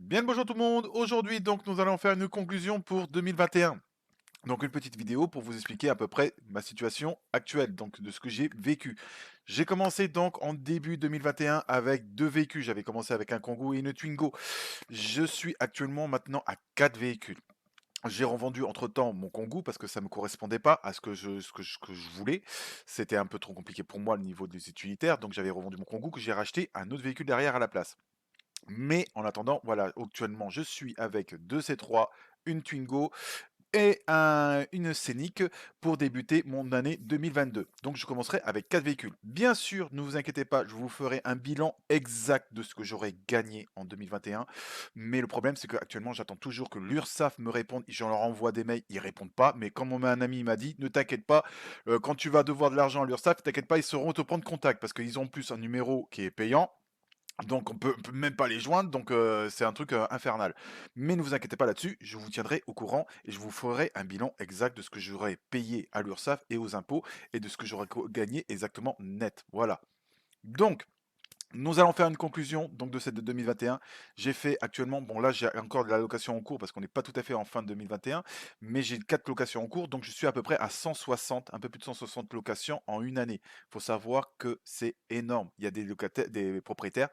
Bien le bonjour tout le monde. Aujourd'hui, donc, nous allons faire une conclusion pour 2021. Donc, une petite vidéo pour vous expliquer à peu près ma situation actuelle, donc de ce que j'ai vécu. J'ai commencé donc en début 2021 avec deux véhicules. J'avais commencé avec un Kangoo et une Twingo. Je suis actuellement maintenant à quatre véhicules. J'ai revendu entre-temps mon Kangoo parce que ça me correspondait pas à ce que je voulais. C'était un peu trop compliqué pour moi le niveau des utilitaires, donc j'avais revendu mon Kangoo que j'ai racheté un autre véhicule derrière à la place. Mais en attendant, voilà, actuellement, je suis avec 2 C3, une Twingo et une Scénic pour débuter mon année 2022. Donc je commencerai avec 4 véhicules. Bien sûr, ne vous inquiétez pas, je vous ferai un bilan exact de ce que j'aurais gagné en 2021. Mais le problème, c'est qu'actuellement, j'attends toujours que l'URSSAF me réponde. Je leur envoie des mails, ils répondent pas. Mais comme un ami m'a dit, ne t'inquiète pas, quand tu vas devoir de l'argent à l'URSSAF, t'inquiète pas, ils sauront te prendre contact parce qu'ils ont en plus un numéro qui est payant, donc on peut même pas les joindre, donc c'est un truc, infernal. Mais ne vous inquiétez pas là-dessus, je vous tiendrai au courant et je vous ferai un bilan exact de ce que j'aurais payé à l'URSSAF et aux impôts et de ce que j'aurais gagné exactement net. Voilà. Donc, nous allons faire une conclusion donc de cette de 2021. J'ai fait actuellement, bon là j'ai encore de la location en cours parce qu'on n'est pas tout à fait en fin de 2021, mais j'ai 4 locations en cours, donc je suis à peu près à 160, un peu plus de 160 locations en une année. Il faut savoir que c'est énorme. Il y a des locataires, des propriétaires,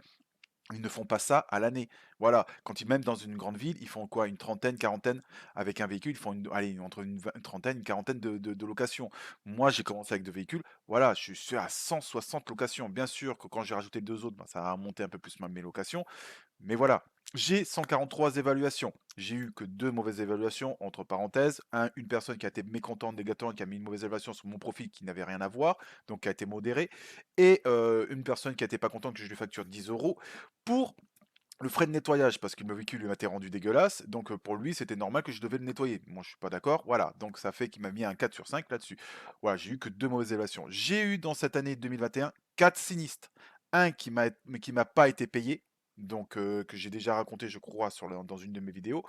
ils ne font pas ça à l'année. Voilà, quand ils même dans une grande ville, ils font quoi? Une trentaine, quarantaine avec un véhicule, ils font allez, entre une trentaine, une quarantaine de locations. Moi, j'ai commencé avec 2 véhicules, voilà, je suis à 160 locations. Bien sûr que quand j'ai rajouté 2 autres, ben, ça a monté un peu plus mes locations, mais voilà, j'ai 143 évaluations. J'ai eu que 2 mauvaises évaluations, entre parenthèses. Une personne qui a été mécontente, négativement, qui a mis une mauvaise évaluation sur mon profil qui n'avait rien à voir, donc qui a été modérée. Et une personne qui n'était pas contente que je lui facture 10 euros pour le frais de nettoyage, parce que le véhicule lui m'était rendu dégueulasse. Donc pour lui, c'était normal que je devais le nettoyer. Moi, je suis pas d'accord. Voilà, donc ça fait qu'il m'a mis un 4 sur 5 là-dessus. Voilà, j'ai eu que 2 mauvaises évaluations. J'ai eu dans cette année 2021 4 sinistres. Un qui m'a pas été payé, donc que j'ai déjà raconté, je crois, dans une de mes vidéos.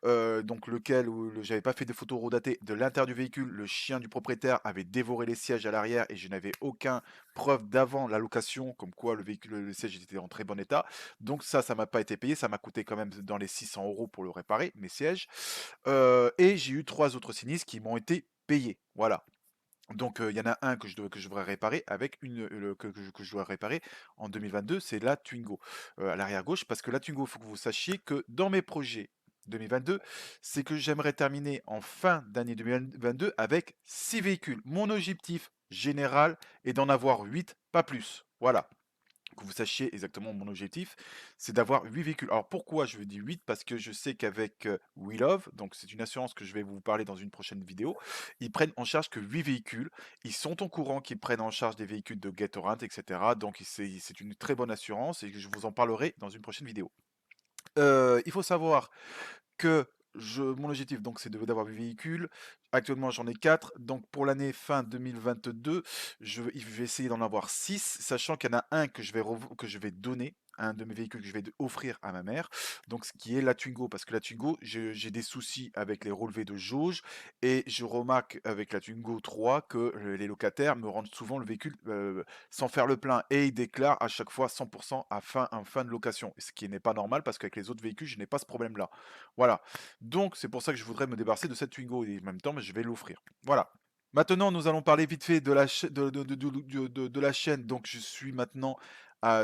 Donc lequel où j'avais pas fait de photos redatées de l'intérieur du véhicule, le chien du propriétaire avait dévoré les sièges à l'arrière et je n'avais aucun preuve d'avant la location, comme quoi le véhicule, le siège était en très bon état. Donc ça m'a pas été payé, ça m'a coûté quand même dans les 600 euros pour le réparer, mes sièges. Et j'ai eu 3 autres sinistres qui m'ont été payés, voilà. Donc il y en a un que je devrais réparer avec que je dois réparer en 2022, c'est la Twingo, à l'arrière gauche. Parce que la Twingo, il faut que vous sachiez que dans mes projets 2022, c'est que j'aimerais terminer en fin d'année 2022 avec 6 véhicules. Mon objectif général est d'en avoir 8, pas plus. Voilà, que vous sachiez exactement mon objectif, c'est d'avoir 8 véhicules. Alors pourquoi je dis 8? Parce que je sais qu'avec We Love, donc c'est une assurance que je vais vous parler dans une prochaine vidéo, ils prennent en charge que 8 véhicules. Ils sont au courant qu'ils prennent en charge des véhicules de Getorant, etc. Donc c'est une très bonne assurance et je vous en parlerai dans une prochaine vidéo. Il faut savoir que mon objectif, donc, c'est d'avoir 8 véhicules. Actuellement, j'en ai 4. Donc, pour l'année fin 2022, je vais essayer d'en avoir 6, sachant qu'il y en a un que je vais donner, un de mes véhicules que je vais offrir à ma mère. Donc, ce qui est la Twingo, parce que la Twingo, j'ai des soucis avec les relevés de jauge. Et je remarque avec la Twingo 3 que les locataires me rendent souvent le véhicule sans faire le plein. Et ils déclarent à chaque fois 100% en fin de location. Ce qui n'est pas normal parce qu'avec les autres véhicules, je n'ai pas ce problème-là. Voilà. Donc, c'est pour ça que je voudrais me débarrasser de cette Twingo et en même temps, je vais l'offrir. Voilà. Maintenant, nous allons parler vite fait de la, de la chaîne. Donc, je suis maintenant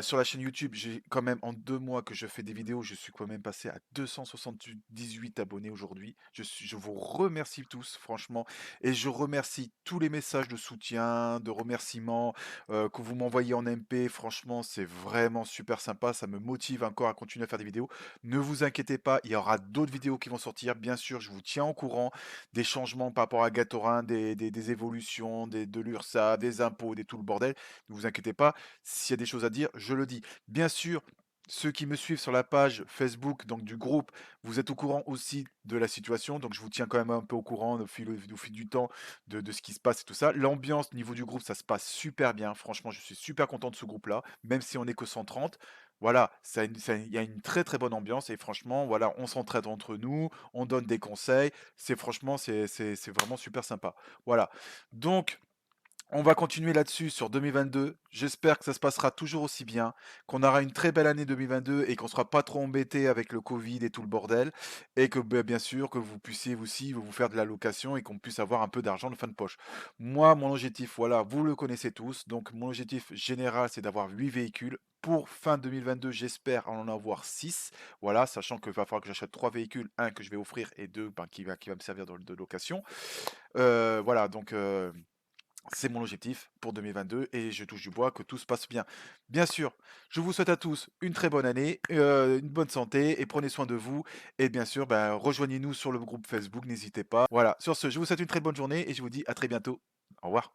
sur la chaîne YouTube. J'ai quand même en 2 mois que je fais des vidéos, je suis quand même passé à 278 abonnés aujourd'hui. Je vous remercie tous, franchement. Et je remercie tous les messages de soutien, de remerciements que vous m'envoyez en MP. Franchement, c'est vraiment super sympa. Ça me motive encore à continuer à faire des vidéos. Ne vous inquiétez pas, il y aura d'autres vidéos qui vont sortir. Bien sûr, je vous tiens au courant des changements par rapport à Gatorin, des évolutions, de l'URSSAF, des impôts, tout le bordel. Ne vous inquiétez pas, s'il y a des choses à dire, je le dis. Bien sûr, ceux qui me suivent sur la page Facebook, donc du groupe, vous êtes au courant aussi de la situation. Donc je vous tiens quand même un peu au courant au fil du temps de ce qui se passe et tout ça. L'ambiance au niveau du groupe, ça se passe super bien. Franchement, je suis super content de ce groupe-là, même si on n'est que 130. Voilà, il y a une très très bonne ambiance et franchement, voilà, on s'entraide entre nous, on donne des conseils. C'est franchement, c'est vraiment super sympa. Voilà. Donc, On va continuer là-dessus sur 2022. J'espère que ça se passera toujours aussi bien, qu'on aura une très belle année 2022 et qu'on sera pas trop embêté avec le Covid et tout le bordel et que, bien sûr, que vous puissiez aussi vous faire de la location et qu'on puisse avoir un peu d'argent de fin de poche. Moi, mon objectif, voilà, vous le connaissez tous. Donc, mon objectif général, c'est d'avoir 8 véhicules. Pour fin 2022, j'espère en avoir 6. Voilà, sachant qu'il va falloir que j'achète 3 véhicules, un que je vais offrir et deux ben, qui va me servir de location. Voilà, donc c'est mon objectif pour 2022 et je touche du bois que tout se passe bien. Bien sûr, je vous souhaite à tous une très bonne année, une bonne santé et prenez soin de vous. Et bien sûr, ben, rejoignez-nous sur le groupe Facebook, n'hésitez pas. Voilà, sur ce, je vous souhaite une très bonne journée et je vous dis à très bientôt. Au revoir.